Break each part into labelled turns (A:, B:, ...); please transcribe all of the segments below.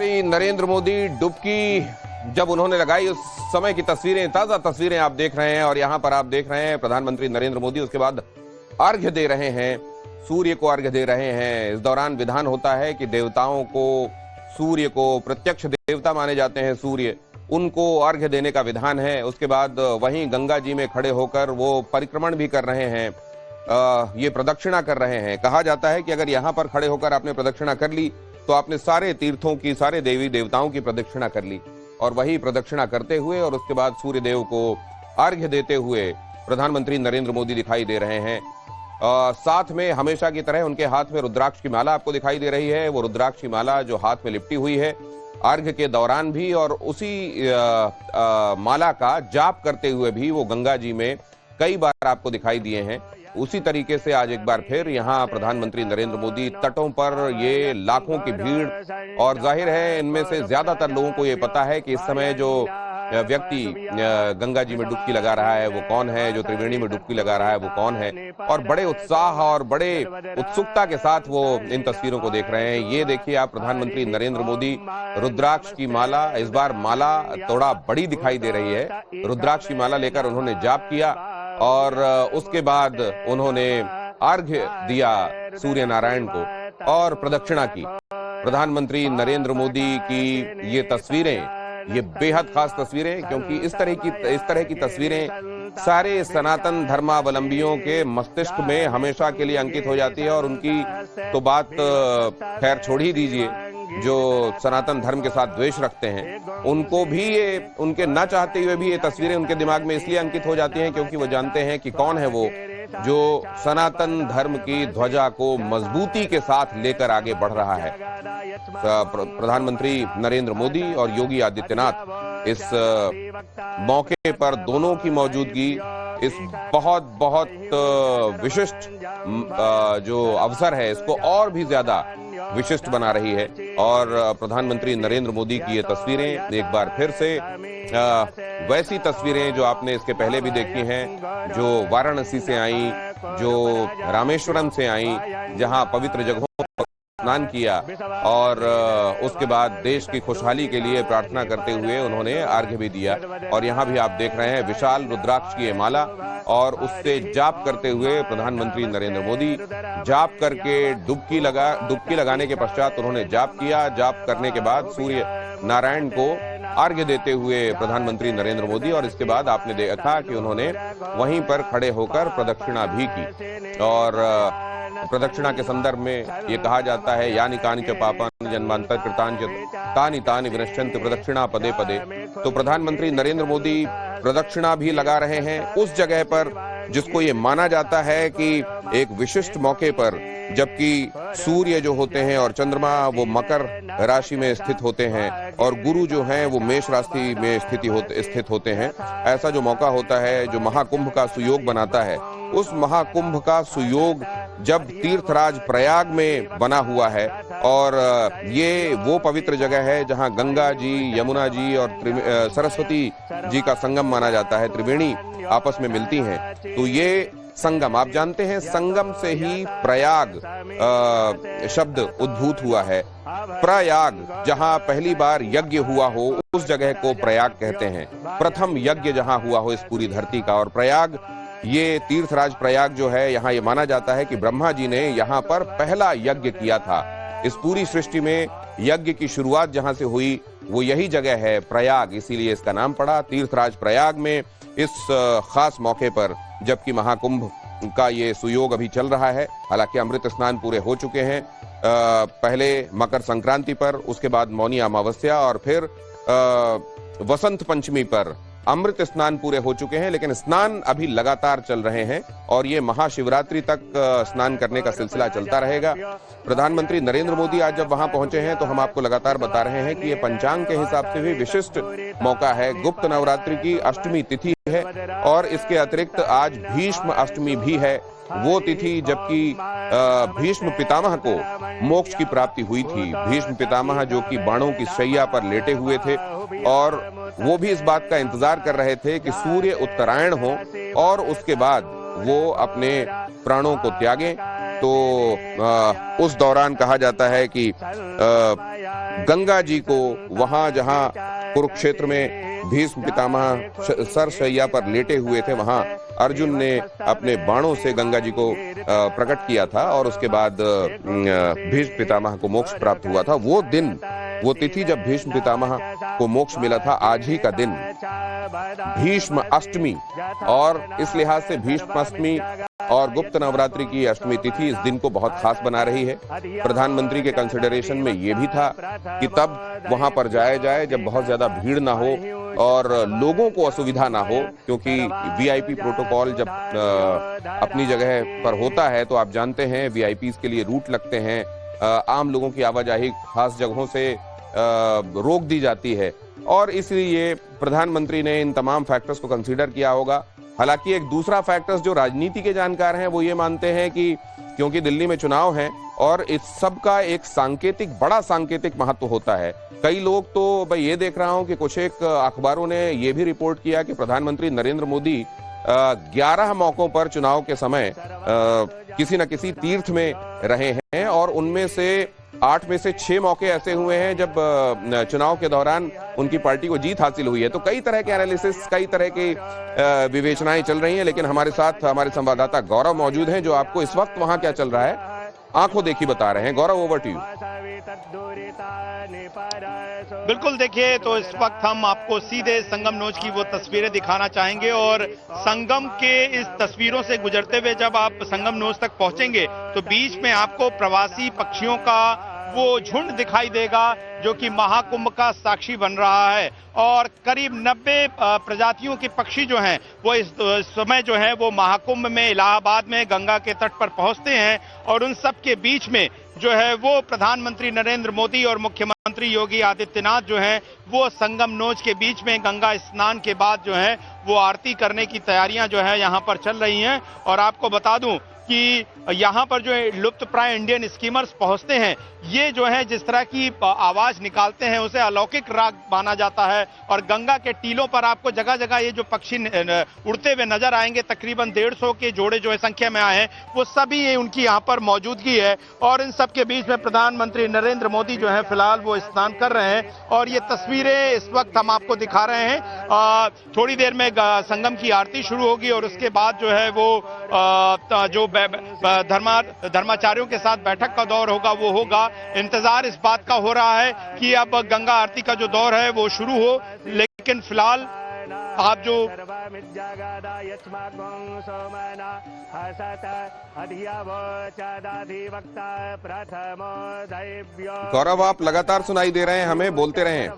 A: प्रधानमंत्री नरेंद्र मोदी डुबकी जब उन्होंने लगाई उस समय की तस्वीरें, ताजा तस्वीरें आप देख रहे हैं। और यहां पर आप देख रहे हैं प्रधानमंत्री नरेंद्र मोदी उसके बाद अर्घ्य दे रहे हैं, सूर्य को अर्घ्य दे रहे हैं। इस दौरान विधान होता है कि देवताओं को, सूर्य को प्रत्यक्ष देवता माने जाते हैं सूर्य, उनको अर्घ्य देने का विधान है। उसके बाद वहीं गंगा जी में खड़े होकर वो परिक्रमण भी कर रहे हैं, ये प्रदक्षिणा कर रहे हैं। कहा जाता है कि अगर यहाँ पर खड़े होकर आपने प्रदक्षिणा कर ली तो आपने सारे तीर्थों की, सारे देवी देवताओं की प्रदक्षिणा कर ली। और वही प्रदक्षिणा करते हुए और उसके बाद सूर्य देव को अर्घ्य देते हुए प्रधानमंत्री नरेंद्र मोदी दिखाई दे रहे हैं। साथ में हमेशा की तरह उनके हाथ में रुद्राक्ष की माला आपको दिखाई दे रही है। वो रुद्राक्ष की माला जो हाथ में लिपटी हुई है अर्घ्य के दौरान भी, और उसी माला का जाप करते हुए भी वो गंगा जी में कई बार आपको दिखाई दिए हैं। उसी तरीके से आज एक बार फिर यहाँ प्रधानमंत्री नरेंद्र मोदी तटों पर, ये लाखों की भीड़, और जाहिर है इनमें से ज्यादातर लोगों को ये पता है कि इस समय जो व्यक्ति गंगा जी में डुबकी लगा रहा है वो कौन है, जो त्रिवेणी में डुबकी लगा रहा है वो कौन है। और बड़े उत्साह और बड़े उत्सुकता के साथ वो इन तस्वीरों को देख रहे हैं। ये देखिए आप, प्रधानमंत्री नरेंद्र मोदी रुद्राक्ष की माला, इस बार माला थोड़ा बड़ी दिखाई दे रही है। रुद्राक्ष की माला लेकर उन्होंने जाप किया और उसके बाद उन्होंने अर्घ्य दिया सूर्य नारायण को और प्रदक्षिणा की। प्रधानमंत्री नरेंद्र मोदी की ये तस्वीरें, ये बेहद खास तस्वीरें, क्योंकि इस तरह की तस्वीरें सारे सनातन धर्मावलंबियों के मस्तिष्क में हमेशा के लिए अंकित हो जाती है। और उनकी तो बात खैर छोड़ ही दीजिए, जो सनातन धर्म के साथ द्वेष रखते हैं उनको भी ये, उनके ना चाहते हुए भी ये तस्वीरें उनके दिमाग में इसलिए अंकित हो जाती हैं क्योंकि वो जानते हैं कि कौन है वो जो सनातन धर्म की ध्वजा को मजबूती के साथ लेकर आगे बढ़ रहा है। प्रधानमंत्री नरेंद्र मोदी और योगी आदित्यनाथ इस मौके पर दोनों की मौजूदगी इस बहुत विशिष्ट जो अवसर है इसको और भी ज्यादा विशिष्ट बना रही है। और प्रधानमंत्री नरेंद्र मोदी की ये तस्वीरें एक बार फिर से वैसी तस्वीरें जो आपने इसके पहले भी देखी हैं, जो वाराणसी से आई, जो रामेश्वरम से आई, जहां पवित्र जगहों पर स्नान किया और उसके बाद देश की खुशहाली के लिए प्रार्थना करते हुए उन्होंने अर्घ्य भी दिया। और यहाँ भी आप देख रहे हैं विशाल रुद्राक्ष की माला, और उससे जाप करते हुए प्रधानमंत्री नरेंद्र मोदी जाप करके डुबकी लगाने के पश्चात उन्होंने जाप किया। जाप करने के बाद सूर्य नारायण को अर्घ्य देते हुए प्रधानमंत्री नरेंद्र मोदी, और इसके बाद आपने देखा कि उन्होंने वहीं पर खड़े होकर प्रदक्षिणा भी की। और प्रदक्षिणा के संदर्भ में ये कहा जाता है, यानि कानि च पापानि जन्मांतर कृतानि तानि तानि विनश्यन्ति प्रदक्षिणा पदे पदे। तो प्रधानमंत्री नरेंद्र मोदी प्रदक्षिणा भी लगा रहे हैं उस जगह पर जिसको ये माना जाता है कि एक विशिष्ट मौके पर, जबकि सूर्य जो होते हैं और चंद्रमा वो मकर राशि में स्थित होते हैं और गुरु जो हैं वो मेष राशि में स्थित होते हैं। ऐसा जो मौका होता है जो महाकुंभ का सुयोग बनाता है, उस महाकुंभ का सुयोग जब तीर्थराज प्रयाग में बना हुआ है, और ये वो पवित्र जगह है जहां गंगा जी, यमुना जी और सरस्वती जी का संगम माना जाता है, त्रिवेणी आपस में मिलती हैं। तो ये संगम, आप जानते हैं संगम से ही प्रयाग शब्द उद्भूत हुआ है। प्रयाग, जहां पहली बार यज्ञ हुआ हो उस जगह को प्रयाग कहते हैं, प्रथम यज्ञ जहां हुआ हो इस पूरी धरती का। और प्रयाग, ये तीर्थराज प्रयाग जो है, यहाँ ये माना जाता है कि ब्रह्मा जी ने यहाँ पर पहला यज्ञ किया था। इस पूरी सृष्टि में यज्ञ की शुरुआत जहां से हुई वो यही जगह है प्रयाग, इसीलिए इसका नाम पड़ा। तीर्थराज प्रयाग में इस खास मौके पर, जबकि महाकुंभ का ये सुयोग अभी चल रहा है, हालांकि अमृत स्नान पूरे हो चुके हैं, पहले मकर संक्रांति पर, उसके बाद मौनी अमावस्या और फिर वसंत पंचमी पर अमृत स्नान पूरे हो चुके हैं, लेकिन स्नान अभी लगातार चल रहे हैं और ये महाशिवरात्रि तक स्नान करने का सिलसिला चलता रहेगा। प्रधानमंत्री नरेंद्र मोदी आज जब वहां पहुंचे हैं तो हम आपको लगातार बता रहे हैं कि ये पंचांग के हिसाब से भी विशिष्ट मौका है। गुप्त नवरात्रि की अष्टमी तिथि है और इसके अतिरिक्त आज भीष्म अष्टमी भी है, वो तिथि जबकि भीष्म पितामह को मोक्ष की प्राप्ति हुई थी। भीष्म पितामह जो कि बाणों की शैया पर लेटे हुए थे और वो भी इस बात का इंतजार कर रहे थे कि सूर्य उत्तरायण हो और उसके बाद वो अपने प्राणों को त्यागें। तो उस दौरान कहा जाता है कि गंगा जी को वहां जहां कुरुक्षेत्र में भीष्म पितामह सरशैया पर लेटे हुए थे, वहां अर्जुन ने अपने बाणों से गंगा जी को प्रकट किया था और उसके बाद भीष्म पितामह को मोक्ष प्राप्त हुआ था। वो दिन, वो तिथि जब भीष्म पितामह को मोक्ष मिला था, आज ही का दिन भीष्म अष्टमी, और इस लिहाज से भीष्म अष्टमी और गुप्त नवरात्रि की अष्टमी तिथि इस दिन को बहुत खास बना रही है। प्रधानमंत्री के कंसिडरेशन में ये भी था कि तब वहां पर जाया जाए जब बहुत ज्यादा भीड़ ना हो और लोगों को असुविधा ना हो, क्योंकि वीआईपी प्रोटोकॉल जब अपनी जगह पर होता है तो आप जानते हैं वीआईपीज के लिए रूट लगते हैं, आम लोगों की आवाजाही खास जगहों से रोक दी जाती है, और इसलिए प्रधानमंत्री ने इन तमाम फैक्टर्स को कंसीडर किया होगा। हालांकि एक दूसरा फैक्टर्स जो राजनीति के जानकार हैं वो ये मानते हैं कि क्योंकि दिल्ली में चुनाव है और इस सब का एक सांकेतिक, बड़ा सांकेतिक महत्व होता है। कई लोग तो मैं ये देख रहा हूं कि कुछ एक अखबारों ने ये भी रिपोर्ट किया कि प्रधानमंत्री नरेंद्र मोदी 11 मौकों पर चुनाव के समय किसी न किसी तीर्थ में रहे हैं और उनमें से 8 में से 6 मौके ऐसे हुए हैं जब चुनाव के दौरान उनकी पार्टी को जीत हासिल हुई है। तो कई तरह के एनालिसिस, कई तरह की विवेचनाएं चल रही हैं, लेकिन हमारे साथ हमारे संवाददाता गौरव मौजूद हैं जो आपको इस वक्त वहां क्या चल रहा है आंखों देखी बता रहे हैं। गौरव, ओवर टू यू।
B: बिल्कुल, देखिए, तो इस वक्त हम आपको सीधे संगम नोच की वो तस्वीरें दिखाना चाहेंगे और संगम के इस तस्वीरों से गुजरते हुए जब आप संगम नोच तक पहुंचेंगे तो बीच में आपको प्रवासी पक्षियों का वो झुंड दिखाई देगा जो कि महाकुंभ का साक्षी बन रहा है, और करीब 90 प्रजातियों के पक्षी जो हैं वो इस समय जो है वो महाकुंभ में इलाहाबाद में गंगा के तट पर पहुंचते हैं, और उन सब के बीच में जो है वो प्रधानमंत्री नरेंद्र मोदी और मुख्यमंत्री योगी आदित्यनाथ जो हैं वो संगम नोच के बीच में गंगा स्नान के बाद जो है वो आरती करने की तैयारियां जो है यहाँ पर चल रही हैं। और आपको बता दूं कि यहाँ पर जो लुप्त प्राय इंडियन स्कीमर्स पहुंचते हैं, ये जो है जिस तरह की आवाज निकालते हैं उसे अलौकिक राग माना जाता है, और गंगा के टीलों पर आपको जगह जगह ये जो पक्षी उड़ते हुए नजर आएंगे, तकरीबन 150 के जोड़े जो है संख्या में आए हैं, वो सभी ये उनकी यहाँ पर मौजूदगी है। और इन सब के बीच में प्रधानमंत्री नरेंद्र मोदी जो है फिलहाल वो स्नान कर रहे हैं, और ये तस्वीरें इस वक्त हम आपको दिखा रहे हैं। थोड़ी देर में संगम की आरती शुरू होगी और उसके बाद जो है वो जो धर्माचार्यों के साथ बैठक का दौर होगा वो होगा। इंतजार इस बात का हो रहा है कि अब गंगा आरती का जो दौर है वो शुरू हो, लेकिन फिलहाल आप जो
A: गौरव, आप लगातार सुनाई दे रहे हैं, हमें बोलते रहें।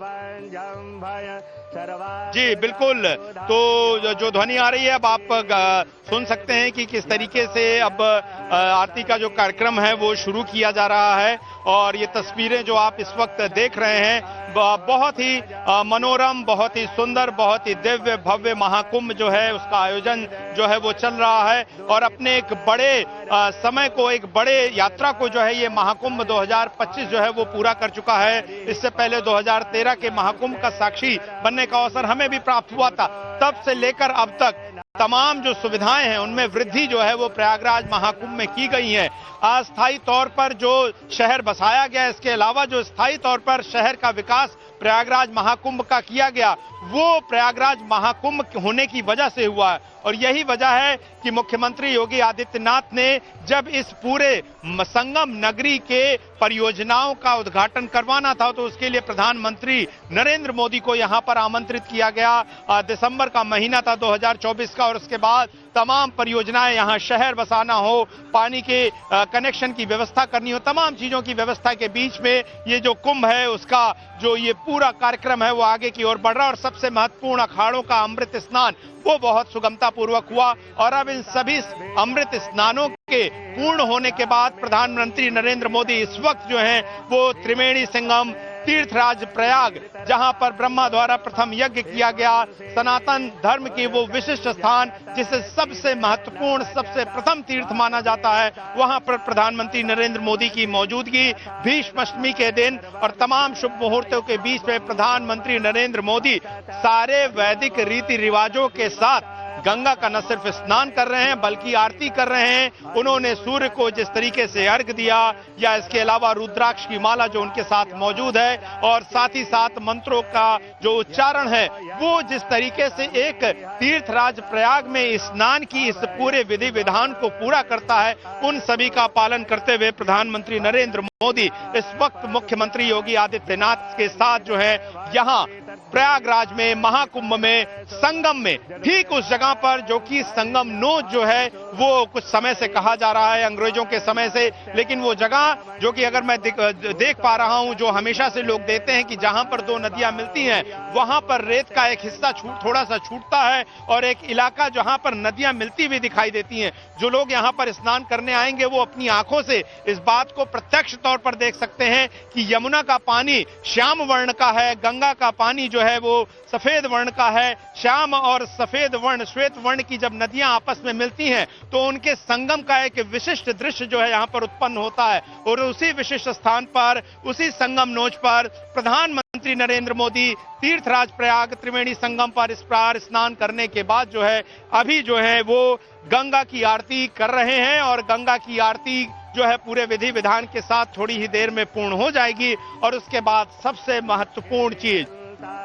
B: जी बिल्कुल, तो जो ध्वनि आ रही है अब आप सुन सकते हैं कि किस तरीके से अब आरती का जो कार्यक्रम है वो शुरू किया जा रहा है। और ये तस्वीरें जो आप इस वक्त देख रहे हैं बहुत ही मनोरम, बहुत ही सुंदर, बहुत ही दिव्य भव्य महाकुंभ जो है उसका आयोजन जो है वो चल रहा है, और अपने एक बड़े समय को, एक बड़े यात्रा को जो है ये महाकुंभ 2025 जो है वो पूरा कर चुका है। इससे पहले 2013 के महाकुंभ का साक्षी बनने का अवसर हमें भी प्राप्त हुआ था। तब से लेकर अब तक तमाम जो सुविधाएं हैं उनमें वृद्धि जो है वो प्रयागराज महाकुंभ में की गई है। अस्थायी तौर पर जो शहर बसाया गया, इसके अलावा जो स्थायी तौर पर शहर का विकास प्रयागराज महाकुंभ का किया गया वो प्रयागराज महाकुंभ होने की वजह से हुआ है। और यही वजह है कि मुख्यमंत्री योगी आदित्यनाथ ने जब इस पूरे संगम नगरी के परियोजनाओं का उद्घाटन करवाना था तो उसके लिए प्रधानमंत्री नरेंद्र मोदी को यहां पर आमंत्रित किया गया। दिसंबर का महीना था 2024 का, और उसके बाद तमाम परियोजनाएं, यहाँ शहर बसाना हो, पानी के कनेक्शन की व्यवस्था करनी हो, तमाम चीजों की व्यवस्था के बीच में ये जो कुंभ है उसका जो ये पूरा कार्यक्रम है वो आगे की ओर बढ़ रहा है। और सबसे महत्वपूर्ण अखाड़ों का अमृत स्नान वो बहुत सुगमता पूर्वक हुआ, और अब इन सभी अमृत स्नानों के पूर्ण होने के बाद प्रधानमंत्री नरेंद्र मोदी इस वक्त जो है वो त्रिवेणी संगम तीर्थराज प्रयाग, जहां पर ब्रह्मा द्वारा प्रथम यज्ञ किया गया, सनातन धर्म की वो विशिष्ट स्थान जिसे सबसे महत्वपूर्ण, सबसे प्रथम तीर्थ माना जाता है, वहां पर प्रधानमंत्री नरेंद्र मोदी की मौजूदगी भीष्माष्टमी के दिन और तमाम शुभ मुहूर्तों के बीच में प्रधानमंत्री नरेंद्र मोदी सारे वैदिक रीति रिवाजों के साथ गंगा का न सिर्फ स्नान कर रहे हैं बल्कि आरती कर रहे हैं। उन्होंने सूर्य को जिस तरीके से अर्घ दिया, या इसके अलावा रुद्राक्ष की माला जो उनके साथ मौजूद है, और साथ ही साथ मंत्रों का जो उच्चारण है, वो जिस तरीके से एक तीर्थराज प्रयाग में स्नान की इस पूरे विधि विधान को पूरा करता है, उन सभी का पालन करते हुए प्रधानमंत्री नरेंद्र मोदी इस वक्त मुख्यमंत्री योगी आदित्यनाथ के साथ जो है यहाँ प्रयागराज में महाकुंभ में संगम में, ठीक उस जगह पर जो कि संगम नोच जो है वो कुछ समय से कहा जा रहा है, अंग्रेजों के समय से, लेकिन वो जगह जो कि अगर मैं देख पा रहा हूं, जो हमेशा से लोग देते हैं कि जहां पर दो नदियां मिलती हैं वहां पर रेत का एक हिस्सा थोड़ा सा छूटता है और एक इलाका जहां पर नदियां मिलती हुई दिखाई देती हैं। जो लोग यहां पर स्नान करने आएंगे वो अपनी आंखों से इस बात को प्रत्यक्ष तौर पर देख सकते हैं कि यमुना का पानी श्याम वर्ण का है, गंगा का पानी जो है वो सफेद वर्ण का है। श्याम और सफेद वर्ण, श्वेत वर्ण की जब नदियां आपस में मिलती हैं तो उनके संगम का एक विशिष्ट दृश्य जो है यहां पर उत्पन्न होता है, और उसी विशिष्ट स्थान पर, उसी संगम नोच पर प्रधानमंत्री नरेंद्र मोदी तीर्थराज प्रयाग त्रिवेणी संगम पर इस प्रकार स्नान करने के बाद जो है अभी जो है वो गंगा की आरती कर रहे हैं, और गंगा की आरती जो है पूरे विधि विधान के साथ थोड़ी ही देर में पूर्ण हो जाएगी। और उसके बाद सबसे महत्वपूर्ण चीज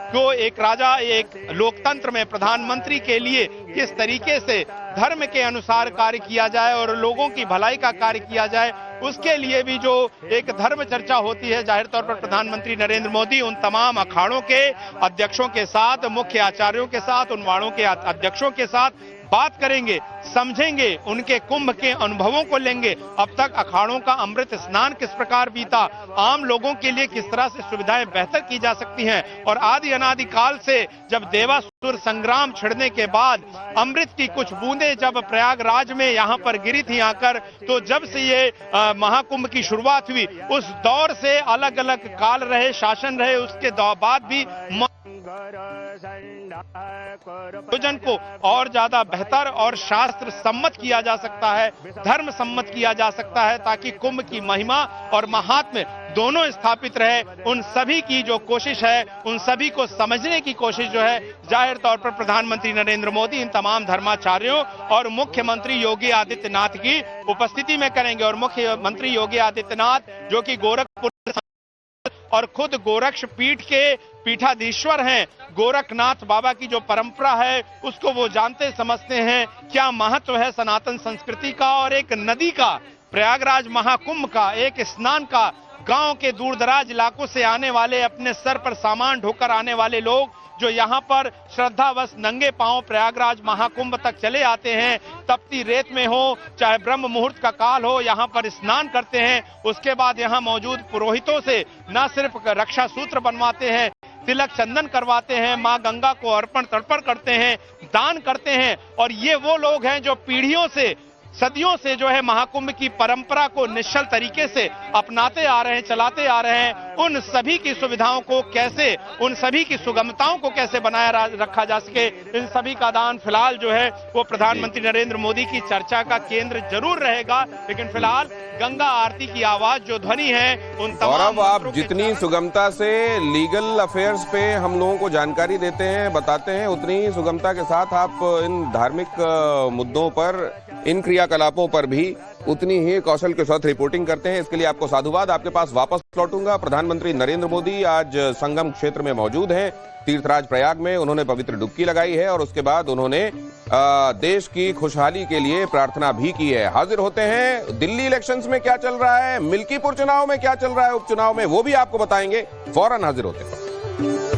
B: जो एक राजा, एक लोकतंत्र में प्रधानमंत्री के लिए किस तरीके से धर्म के अनुसार कार्य किया जाए और लोगों की भलाई का कार्य किया जाए, उसके लिए भी जो एक धर्म चर्चा होती है, जाहिर तौर पर प्रधानमंत्री नरेंद्र मोदी उन तमाम अखाड़ों के अध्यक्षों के साथ, मुख्य आचार्यों के साथ, उन वाड़ों के अध्यक्षों के साथ बात करेंगे, समझेंगे, उनके कुंभ के अनुभवों को लेंगे। अब तक अखाड़ों का अमृत स्नान किस प्रकार बीता, आम लोगों के लिए किस तरह से सुविधाएं बेहतर की जा सकती हैं, और आदि अनादि काल से जब देवासुर संग्राम छिड़ने के बाद अमृत की कुछ बूंदें जब प्रयागराज में यहाँ पर गिरी थी आकर, तो जब से ये महाकुंभ की शुरुआत हुई उस दौर से अलग अलग काल रहे, शासन रहे, उसके बाद भी भोजन को और ज्यादा बेहतर और शास्त्र सम्मत किया जा सकता है, धर्म सम्मत किया जा सकता है, ताकि कुंभ की महिमा और महात्म्य दोनों स्थापित रहे। उन सभी की जो कोशिश है, उन सभी को समझने की कोशिश जो है जाहिर तौर पर प्रधानमंत्री नरेंद्र मोदी इन तमाम धर्माचार्यों और मुख्यमंत्री योगी आदित्यनाथ की उपस्थिति में करेंगे। और मुख्यमंत्री योगी आदित्यनाथ जो कि गोरखपुर और खुद गोरक्ष पीठ के पीठाधीश्वर हैं, गोरखनाथ बाबा की जो परंपरा है उसको वो जानते समझते हैं, क्या महत्व है सनातन संस्कृति का और एक नदी का, प्रयागराज महाकुंभ का, एक स्नान का। गांव के दूर दराज इलाकों से आने वाले, अपने सर पर सामान ढोकर आने वाले लोग जो यहाँ पर श्रद्धावश नंगे पांव प्रयागराज महाकुंभ तक चले आते हैं, तपती रेत में हो चाहे ब्रह्म मुहूर्त का काल हो, यहाँ पर स्नान करते हैं। उसके बाद यहाँ मौजूद पुरोहितों से न सिर्फ रक्षा सूत्र बनवाते हैं, तिलक चंदन करवाते हैं, मां गंगा को अर्पण तर्पण करते हैं, दान करते हैं। और ये वो लोग हैं जो पीढ़ियों से, सदियों से जो है महाकुंभ की परंपरा को निश्चल तरीके से अपनाते आ रहे हैं, चलाते आ रहे हैं। उन सभी की सुविधाओं को कैसे, उन सभी की सुगमताओं को कैसे बनाए रखा जा सके, इन सभी का दान फिलहाल जो है वो प्रधानमंत्री नरेंद्र मोदी की चर्चा का केंद्र जरूर रहेगा। लेकिन फिलहाल गंगा आरती की आवाज जो ध्वनि है उन तमाम,
A: आप जितनी सुगमता से लीगल अफेयर्स पे हम लोगों को जानकारी देते हैं, बताते हैं, उतनी ही सुगमता के साथ आप इन धार्मिक मुद्दों पर, इन क्रियाकलापों पर भी उतनी ही कौशल के साथ रिपोर्टिंग करते हैं। इसके लिए आपको साधुवाद। आपके पास वापस लौटूंगा। प्रधानमंत्री नरेंद्र मोदी आज संगम क्षेत्र में मौजूद हैं, तीर्थराज प्रयाग में। उन्होंने पवित्र डुबकी लगाई है और उसके बाद उन्होंने देश की खुशहाली के लिए प्रार्थना भी की है। हाजिर होते हैं दिल्ली इलेक्शंस में क्या चल रहा है, मिल्कीपुर चुनाव में क्या चल रहा है, उपचुनाव में, वो भी आपको बताएंगे। फौरन हाजिर होते हैं।